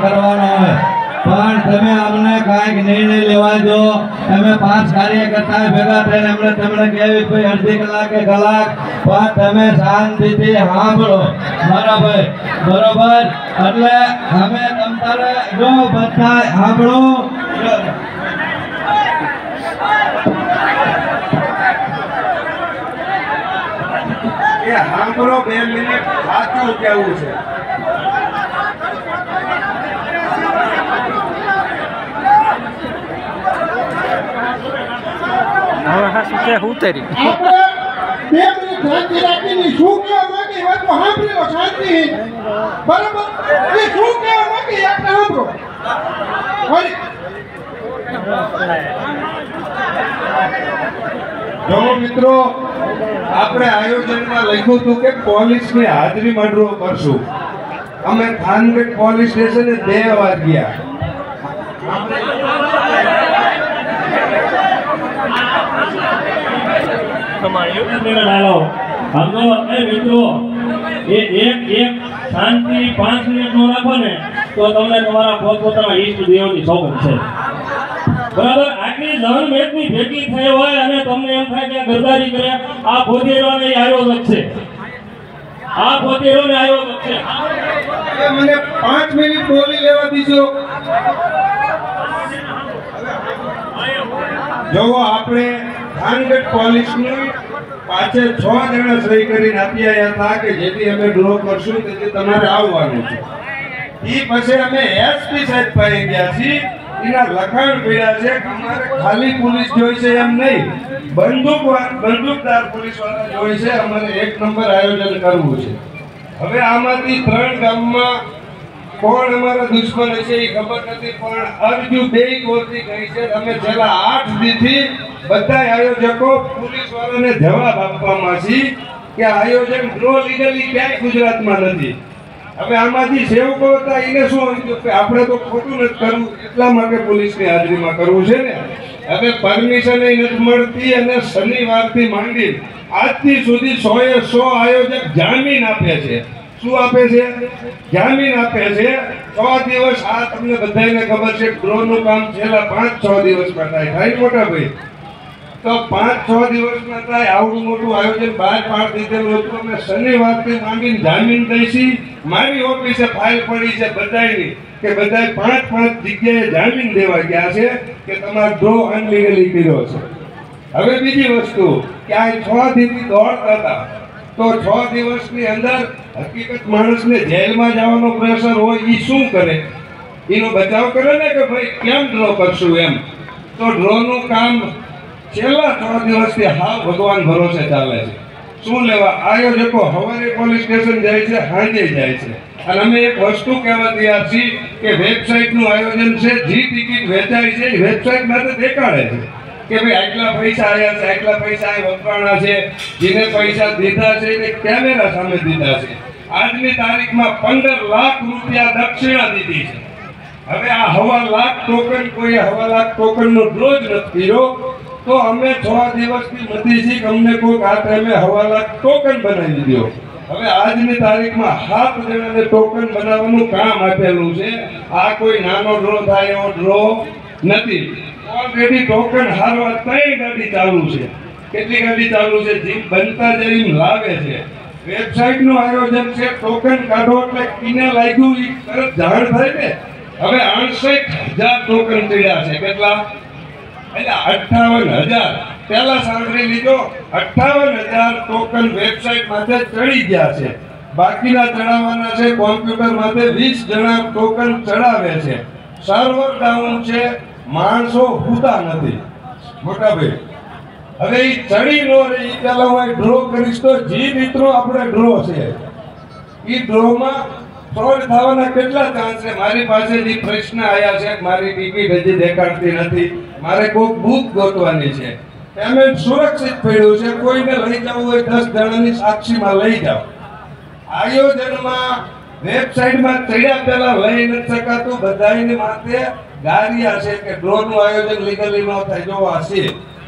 કરવાનો હોય, પણ તમે અમને કાંઈક નિર્ણય લેવા દો। તમે 5 કાર્યકર્તા ભેગા થઈને અમને તમને કહેવી કોઈ અડધી કલાકે કલાક, પણ તમે શાંતિથી સાંભળો, બરાબર? એટલે અમે તમારે જો બધા સાંભળો, સાંભળો 2 મિનિટ સાચું કેવું છે। હવે હા શું છે ઉતરી આપણે 2 મિનિટ શાંતિ રાખીને શું કહેવા માંગી વાત સાંભળી લો શાંતિ, બરાબર? એ શું કહેવા માંગી આપણે સાંભળો। જો મિત્રો, આપણે આયોજનમાં લખ્યું હતું કે પોલીસની હાજરીમાં ડ્રો કરશું। અમે થાનગઢ પોલીસ સ્ટેશને 2 વાર ગયા। મિત્રો એક શાંતિ 5 મિનિટ નો રાખો ને તો તમને તમારા પોતપોતાના ઈષ્ટ દેવની સોગંદ છે, બરાબર? આટલી લહર મેચની ભેગી થઈ હોય અને તમને એમ થાય કે ગરદારી કરે, આ ભોજેરોને આયોજક છે, આ ભોજેરોને આયોજક છે। મને 5 મિનિટ બોલી લેવા દીજો। જો આપણે થાનગઢ પોલીસની પાછે 6 જણા સહી કરીને આપી આવ્યા હતા કે જેથી અમે ડ્રો કરશું તેથી તમારે આવવાનું છે। એ પછી અમે એસપી સાહેબ પાસે ગયા છીએ, એના લખાણ કર્યા છે કે અમારે ખાલી પોલીસ જોઈ છે એમ નહીં, બંદૂકદાર પોલીસ વાળા જોઈ છે, અમારે 1 નંબર આયોજન કરવું છે। હવે આમાંથી 3 ગામમાં કોણ અમારા દુશ્મન છે એ ખબર નથી, પણ અરજુ 2 ગોતી ગઈ છે। અમે છેલ્લા 8 દીથી બધા આયોજકો પોલીસ વાળાને જવાબ આપવામાં છીએ કે આયોજન ડ્રો લીગલી ક્યાંય ગુજરાતમાં નથી। હવે આમાંથી સેવકો હતા એને શું હતું કે આપણે તો ખોટું નથી કરવું, એટલા માટે પોલીસની હાજરીમાં કરવું છે ને। હવે પરમિશન નથી મળતી અને શનિવારથી માંડી આજથી સુધી 100 આયોજક જામીન આપે છે। શું આપે છે? જામીન આપે છે। 6 દિવસ આ તમને બધાને ખબર છે ડ્રોનું કામ છેલ્લા 5-6 દિવસમાં થાય મોટા ભાઈ, તો 5-6 દિવસમાં થાય આવડું મોટું આયોજન બહાર પાડી દીધેલું હતું। અમે શનિવારથી માંગીને જામીન દઈશી, મારી ઓફિસે ફાઇલ પડી છે બધાની કે બધાએ 5-5 જગ્યાએ જામીન દેવા ગયા છે કે તમારો ડ્રો અનલીગલી કર્યો છે। હવે બીજી વસ્તુ કે આ 6 દિવસથી દોડતા હતા, તો 6 દિવસની અંદર હકીકત માણસને જેલમાં જવાનો પ્રેશર હોય એ શું કરે? એનો બચાવ કરે ને કે ભાઈ કેમ ડ્રો કરશું એમ। તો ડ્રોનું કામ છેલ્લા 6 દિવસથી હાવ ભગવાન ભરોસે ચાલે છે। શું લેવા આયોજકો સવારે પોલીસ સ્ટેશન જાય છે, સાંજે જાય છે। અને અમે એક વસ્તુ કહેવા તૈયાર છીએ કે વેબસાઇટનું આયોજન છે, જે ટિકિટ વેચાય છે એ વેબસાઇટ માટે દેખાડે છે કે ભાઈ આટલા પૈસા આવ્યા છે, આટલા પૈસા વપરાણા છે, જેને પૈસા દીધા છે એને કેમેરા સામે દીધા છે। આજની તારીખમાં 15 લાખ રૂપિયા દક્ષિણા દીધી છે। હવે આ 1.5 લાખ ટોકન, કોઈ 1.5 લાખ ટોકનનો ડ્રો જ નથી કર્યો, તો અમે 6 દિવસથી મથી છીએ અમને કોઈક આ ટાઈમે 1.5 લાખ ટોકન બનાવી દો। હવે આજની તારીખમાં 7 જણાને ટોકન બનાવવાનું કામ આપેલું છે। આ કોઈ નાનો ડ્રો થાય એવો ડ્રો નથી। ઓલરેડી ટોકન હારવા 3 ગાડી ચાલુ છે। કેટલી ગાડી ચાલુ છે? જીમ બનતા જઈને લાવે છે। વેબસાઇટનું આયોજન છે, ટોકન કાઢો એટલે કિને લાગ્યું એ તરત જાણ થાય ને। હવે 68,000 ટોકન ચડ્યા છે। કેટલા? એટલે 58,000 પહેલા સાંભળી લીધો, 58,000 ટોકન વેબસાઇટ માટે ચડી ગયા છે। બાકીના ચડાવવાના છે કોમ્પ્યુટર માટે। 20 જણા ટોકન ચડાવે છે, સર્વર ડાઉન છે, માણસો હુતા નથી મોટા ભાઈ। હવે એ ચડી નો રે એ પહેલા હું ડ્રો કરીશ તો જે મિત્રો આપણે ડ્રો છે એ ડ્રોમાં ફ્રોડ થવાના કેટલા ચાન્સ છે? મારી પાસે જે પ્રશ્ન આવ્યા છે, મારી ટિકિટ હજી દેખાડતી નથી, મારે કોઈ બુક ગોતવાની છે, પેમેન્ટ સુરક્ષિત પડ્યું છે, કોઈને લઈ જવું હોય 10 જણાની સાક્ષીમાં લઈ જાઓ। આયોજનમાં વેબસાઇટમાં ચડ્યા પહેલા લઈ નથી શકાતું, બધાની માથે ગારિયા છે કે ડ્રોનું આયોજન લીગલી ન થાય। જો આ છે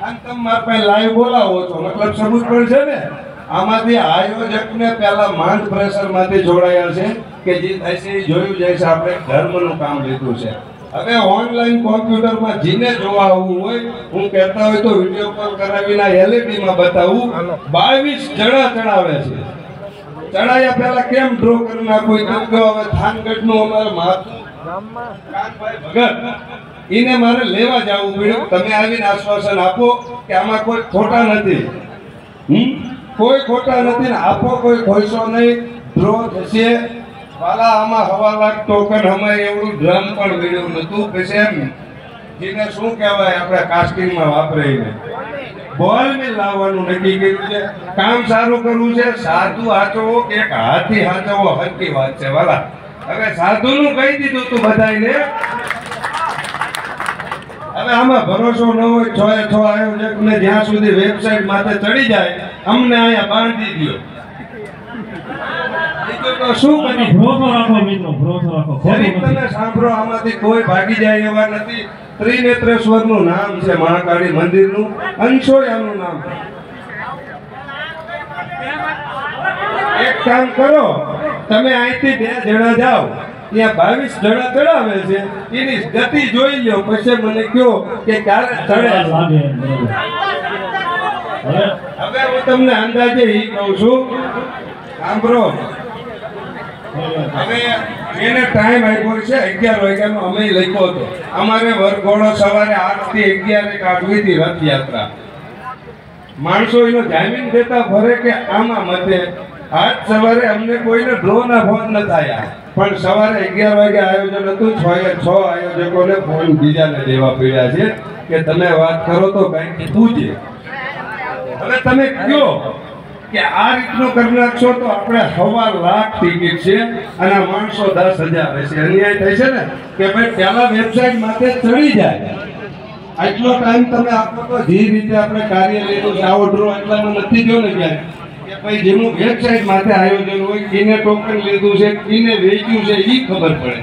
અને તમે મારા પાસે લાઈવ બોલાવો છો મતલબ સબૂત પણ છે ને। આમાંથી આયોજકને પહેલા માંડ પ્રેશરમાંથી જોડાયા છે, કે જે થાય છે એ જોયું જાય છે. આપણે ધર્મનું કામ લીધું છે. હવે ઓનલાઈન કોમ્પ્યુટરમાં જેને જોવા આવવું હોય, હું કહેતા હોય તો વિડીયો કોલ કરાવીને LED માં બતાવું. 22 જણા ચડાવે છે. ચડાયા પહેલા કેમ ડ્રો કરી નાખો? કેમ કે હવે થાનગઢનું અમારે માથું કાનભાઈ ભગત એને મારે લેવા જવું પડ્યું. તમે આવીને આશ્વાસન આપો કે આમાં કોઈ ખોટા નથી. કોઈ ખોટા નથી ને આપો, કોઈ ખોઈશો નહીં. ડ્રો થશે. વાલા આમાં 1.5 લાખ ટોકન અમારે એવું ડ્રમ પણ મળ્યું નતું. પછી એમ જેને શું કહેવાય આપણે કાસ્ટિંગમાં વાપરીને બોલ મિલ લાવવાનું નક્કી કર્યું છે. કામ સારું કરવું છે. સાધુ હાચવો કે એક હાથી હાચવો હરકી વાત છે વાલા. હવે સાધુનું કહી દીધું તું બધાને. હવે આમાં ભરોસો ન હોય 6 એ 6 આયોજકને જ્યાં સુધી વેબસાઇટ માથે ચડી જાય અમને અહીંયા બાંધી દો. બીજું તો શું કરી? ભરોસો રાખો મિત્રો, ભરોસો રાખો. જરીક તમે સાંભળો, આમાંથી કોઈ ભાગી જાય એવા નથી. ત્રિનેત્રેશ્વરનું નામ છે, મહાકાળી મંદિરનું. અંશોયાનું નામ. એક કામ કરો, તમે અહીંથી 2 જણા જાઓ, ત્યાં 22 જણા ચડાવે છે. એની ગતિ જોઈ લો, પછી મને કહો કે ક્યારે ચડે. હવે હું તમને અંદાજે એ કહું છું, સાંભળો. હવે એને ટાઈમ આપ્યો છે 11 વાગ્યાનો. અમે લખ્યો હતો. અમારે વરઘોડો સવારે 8 થી 11 કાઢવી હતી રથયાત્રા. માણસો એનો જામીન દેતા ફરે કે આમાં મતે. આજ સવારે અમને કોઈને ડ્રોના ફોન ન થયા, પણ સવારે 11 વાગે આયોજન હતું. 6 એ 6 આયોજકોને ફોન બીજાને દેવા પડ્યા છે કે તમે વાત કરો તો કંઈક કીધું છે. હવે તમે કહો કે આ રીતનું કરી નાખશો તો આપણે 1.5 લાખ ટિકિટ છે અને માણસો 10,000 હશે. અન્યાય થાય છે ને કે ભાઈ પહેલા વેબસાઇટ માથે ચડી જાય. આટલો ટાઈમ તમે આપો તો જે રીતે આપણે કાર્ય લીધું છે. આવો ડ્રો એટલામાં નથી ગયો ને ક્યાંય કે ભાઈ જેનું વેબસાઇટ માથે આયોજન હોય, એને ટોકન લીધું છે, એને વેચ્યું છે, એ ખબર પડે.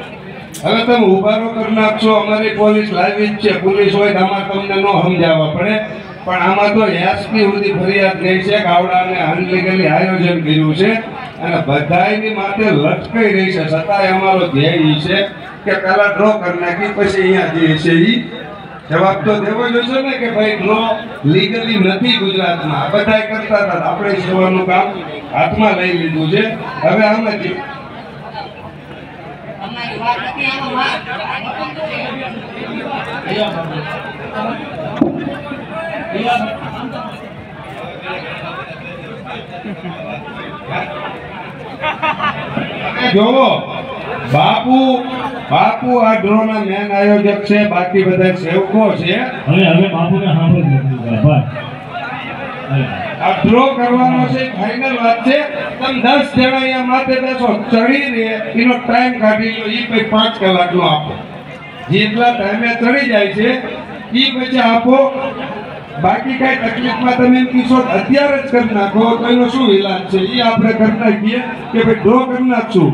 હવે તમે ઉભારો કરી નાખશો. અમારી પોલીસ લાવી જ છે. પોલીસ હોય તો આમાં તમને ન સમજાવવા પડે. પણ આમાં તો SP સુધી ફરિયાદ ગઈ છે. ગાવડાને અનલીગલી આયોજન કર્યું છે અને બધાયની માથે લટકાઈ રહી છે. છતાંય અમારો ધ્યેય છે કે પહેલા ડ્રો કરી નાખી, પછી અહીંયા જે છે એ જવાબ તો દેવો જોઈશે ને કે ભાઈ ડ્રો લીગલી નથી ગુજરાતમાં. આ બધાય કરતા હતા. આપણે સેવાનું કામ હાથમાં લઈ લીધું છે. હવે આમાં જ જોવો, બાપુ આ ડ્રોના મેન આયોજક છે, બાકી બધા સેવકો છે. હવે બાપુને સાંભળજો ભાઈ. આ ડ્રો કરવાનો છે, ફાઇનલ વાત છે. તમે 10 જણા અહીંયા માથે બેસો, ચડી રહે એનો ટાઈમ કાઢી લો. એ પછી 5 કલાકનો આપો. જેટલા ટાઈમે ચડી જાય છે એ પછી આપો. બાકી કઈ તકલીફમાં તમે એમ કીશો અત્યારે જ કરી નાખો તો એનો શું ઈલાજ છે? એ આપણે કરી નાખીએ કે ભાઈ ડ્રો કરી નાખશું.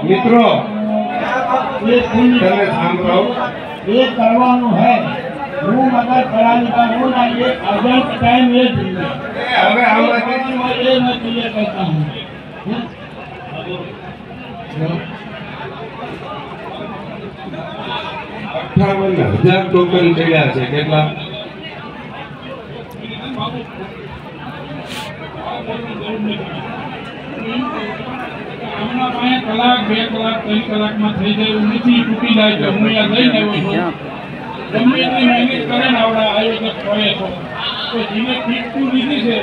મિત્રો તમે સાંભળો, ये करवानो है वो मगर कराने का वो ना ये अगर टाइम ये હવે આમાંથી ये मैं तुझे कहता हूँ 58,000 ટોકન થયા છે. કેટલા? હમણાં પાસે કલાક 2 કલાક 3 કલાકમાં થઈ જાય એવું નથી. તૂટી જાય તો હું અહીંયા લઈને આવ્યો છું. ગમે એટલી મહેનત કરે ને આવડા આયોજક કરે તો જેને ટીકતું લીધી છે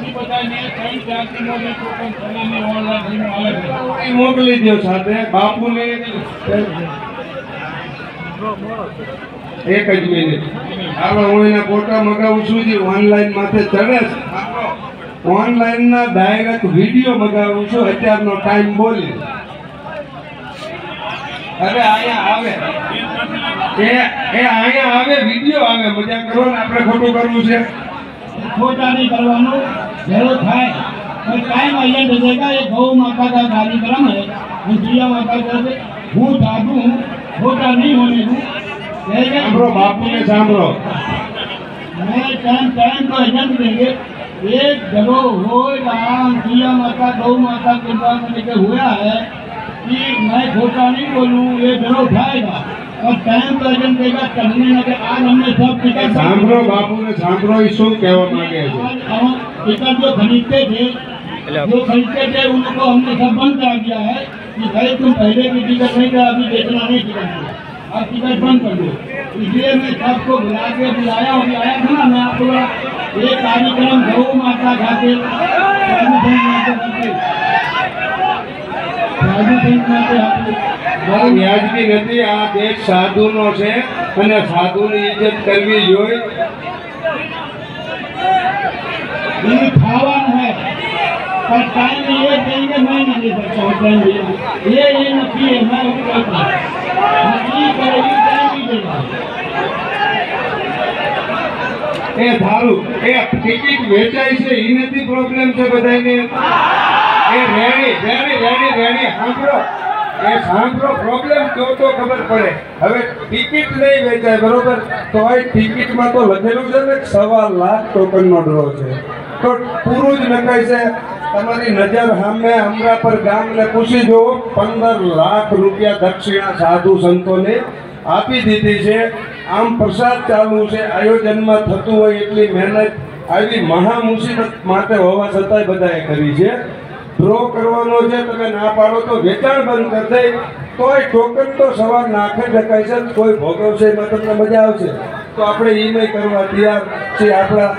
એ બધાને 3-4 કિલોની ટોકન થનારની ઓનલાઈન આવે છે. મોકલી દો સાથે બાપુને. એક જ મિનિટ. હાલો, હું એના ફોટા મગાવું છું. જે ઓનલાઈન માથે ચડે છે ઓનલાઈનના ડાયરેક્ટ વિડીયો મગાવું છું અત્યારનો ટાઈમ બોલી. હવે અહીંયા આવે એ અહીંયા આવે વિડીયો આવે, મજા કરો ને આપણે ખોટું કરવું છે. खोटा नहीं करवानो जरूर है और टाइम आइए देगा ये गौ माता का कार्यक्रम है जिया माता का हूँ साधु हूँ खोटा नहीं होने दूँ સાંભળો બાપુને સાંભળો. मैं टाइम को एजेंट देंगे एक जगह हो जिया माता गौ माता कृपा में लेकर हुआ है कि मैं खोटा नहीं बोलूँ ये जरूर उठाएगा और टाइम तो एजेंट देगा चलने लगे. आज हमने सब टिकट સાંભળો બાપુને સાંભળો, એ શું કહેવા માંગે છે. टिकट जो खरीदते थे उनको हमने सब बंद करा दिया है कि भाई तुम पहले की टिकट नहीं था, अभी बेचना नहीं टिकट, अब टिकट बंद कर दो. इसलिए मैं सबको बुलाया और लाया था ना. मैं आपको एक कार्यक्रम गौ माता खाते વ્યાજબી નથી. આ દેશ સાધુનો છે અને સાધુની ઇજ્જત કરવી જોઈએ. खावान है पर टाइम ये देंगे मैं नहीं दे सकता हूँ. टाइम ये नहीं है मैं करेगी टाइम ही देगा. એ ધારું એ ટિકિટ વેચાય છે એ નથી પ્રોબ્લેમ છે બધાને. એ રેડી સાંભળો, એ સાંભળો, પ્રોબ્લેમ જો તો ખબર પડે. હવે ટિકિટ નહીં વેચાય બરોબર, તો એ ટિકિટમાં તો લખેલું છે ને 1.25 લાખ ટોકનનો ડ્રો છે, તો પૂરું જ લખાય છે. તમારી નજર સામે અમરાપર ગામને પૂછી જુઓ, 15 લાખ રૂપિયા દક્ષિણા સાધુ સંતોને આપી દીધી છે. આમ પ્રસાદ ચાલુ છે, આયોજનમાં થતું હોય એટલી મહેનત આવી મહા મુસીબત માટે હોવા છતાંય બધાએ કરી છે. ડ્રો કરવાનો છે, તમે ના પાડો તો વેચાણ બંધ કરી દે, તોય ટોકન તો સવાર નાખે શકાય છે. કોઈ ભોગવશે એમાં તમને મજા આવશે તો આપણે ઈમે કરવા તૈયાર છીએ. આપણા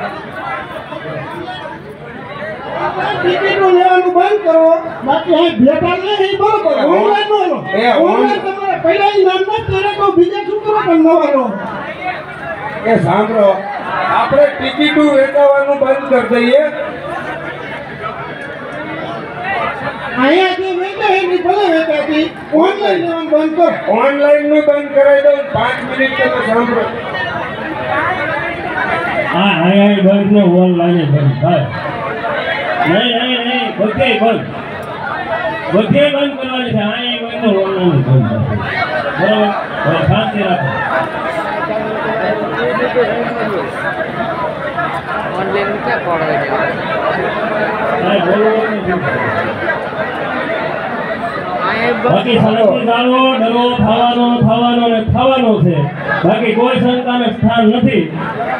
ટિકિટો લેવાનું બંધ કરો, બાકી અહીં ભેટા નહીં બરોબર. ઓનલાઈન નો લો, ઓનલાઈન તમારે પહેલા નામ ન કરે તો બીજા શું કરો પણ નવા લો. એ સાંભળો, આપણે ટિકિટો વેચાવાનું બંધ કરી દઈએ. અહીંયા જે વેચે એની ભલે વેચાતી, ઓનલાઈન લેવાનું બંધ કરો. ઓનલાઈન નું બંધ કરાવી દઉં. 5 મિનિટ તમે સાંભળો. હા અહીંયા બંધ ને ઓનલાઈન બંધ થાય. નહીં બધે બંધ કરવાની છે. અહીંયા બંધ ને ઓનલાઈન બંધ થાય. બરાબર, શાંતિ રાખો. ऑनलाइन क्या पढ़ रहे हैं? બાકી શાંતિ જાળવો, ડરો થવાનો ને થવાનો છે. બાકી કોઈ શંકાને સ્થાન નથી.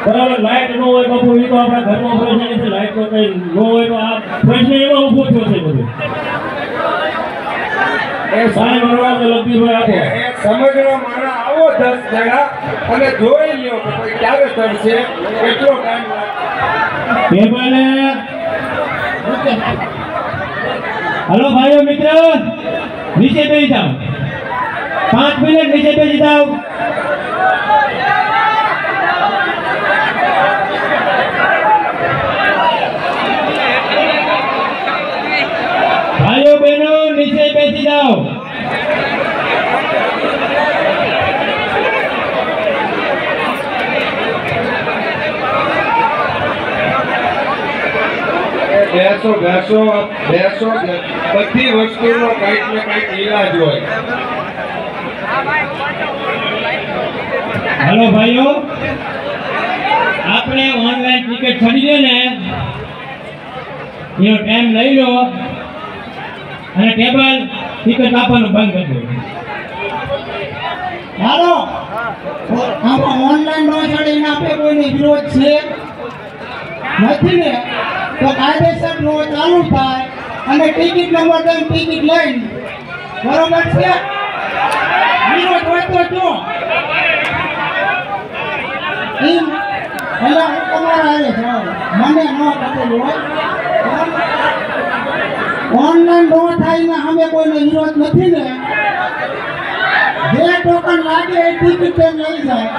બરાબર, લાઈટ ન હોય બાપુ, એ તો આપણા ઘરમાં પ્રશ્ન છે. લાઈટ તો કઈ ન હોય તો આ પ્રશ્ન એમાં ઊભો થયો છે બધું. એ સાહેબ બરોબર લગતી આપો. એ સમજણો મારા આવો 10 જણા અને જોઈ લ્યો કે કોઈ ક્યારે ચડશે, કેટલો ટાઈમ લાગશે. हेलो भाइयों मित्र, नीचे बैठ जाओ. 5 मिनट नीचे बैठ जाओ. भाइयों बहनों नीचे बैठ जाओ. બેસો બધી વસ્તુનો કંઈક ને કંઈક ઈલાજ હોય. हेलो भाइयों, आपने ऑनलाइन टिकट खरीदे ने એનો ટાઈમ લઈ લો અને ટેબલ ટિકિટ આપવાનું બંધ કરી દો. હાલો, આમાં ઓનલાઈન નો ચડીને આપણે કોઈને વિરોધ છે નથી ને, તો કાયદેસર નો ચાલુ થાય અને ટિકિટ નંબર દઈને ટિકિટ લઈને બરોબર છે. વિરોધ હોય તો જો એમ એટલે હું તમારા આવે જાઉં, મને ન કરેલું હોય. ઓનલાઈન નો થાય ને અમે કોઈને વિરોધ નથી ને, જે ટોકન લાગે એ ટિકિટ તેમ લઈ જાય.